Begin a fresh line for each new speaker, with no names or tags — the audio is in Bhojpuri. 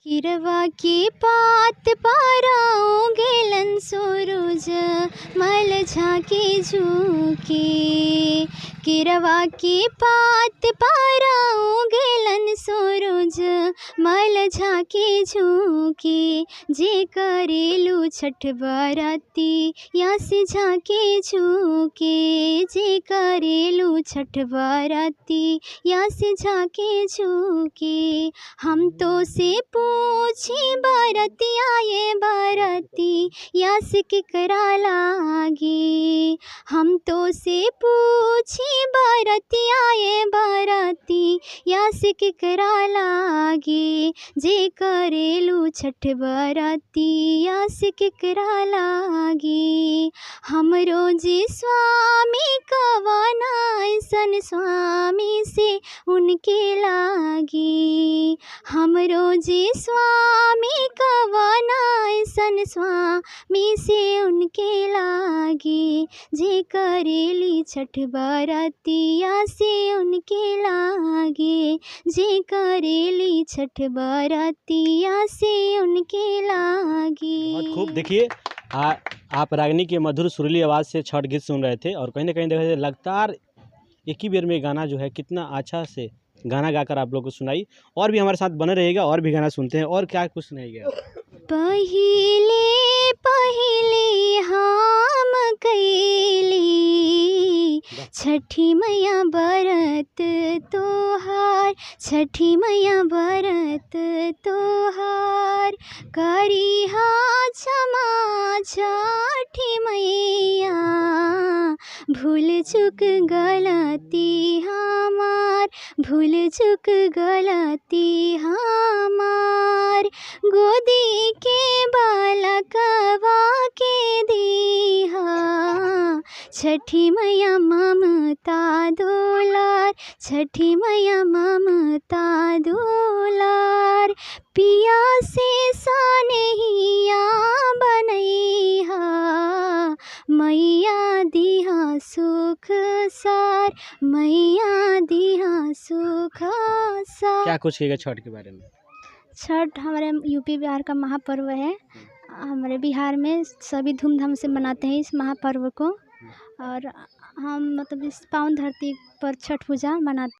किरवा की पात पाराओ गेलन सूरज मल झांकी झूके। किरवा की पात पाराओ गेलन सूरज मल झांकी झूके। जे करेलू छठ बराती या से झांकी झूके। जे करेलू छठ बराती या से झांकी झूके। हम तो से पूछी बरतिया ये बरती यास केकरा लागी। हम तो से पूछी बरतिया ये बरती यास केकरा लागी। जे करेलू छठ बरती यास केकरा लागी। हमरो जी स्वामी कवना ऐसन स्वामी से उनके लागी। हमरो जी स्वामी कवना ऐसन स्वामी से उनके लागी। जे करेली छठ बरतिया से उनके लागी। जे करेली छठ बरतिया से उनके लागी।
बहुत खूब। देखिए आप रागिनी के मधुर सुरीली आवाज़ से छठ गीत सुन रहे थे और कहीं ना कहीं देख रहे थे लगातार एक ही बेर में गाना जो है कितना अच्छा से गाना गाकर आप लोगों को सुनाई। और भी हमारे साथ बने रहेगा और भी गाना सुनते हैं। और क्या कुछ सुनाइएगा?
पहिले पहिले हम कैली छठी मैया बरत तोहार। छठी मैया बरत तोहार करिहा क्षमा छठी मैया। भूल चूक गलती हमार भूल चूक गलती हमार। गोदी के बालकवा के दीहा। छठी मैया ममता दुलार। छठी मैया ममता दुलार। पिया से सनहिया बनैहा। मैया दिहा सुख सार। मैया दिहा सुख सार।
क्या कुछ कहिएगा छठ के बारे में?
छठ हमारे यूपी बिहार का महापर्व है। हमारे बिहार में सभी धूमधाम से मनाते हैं इस महापर्व को। और हम मतलब इस पावन धरती पर छठ पूजा मनाते हैं।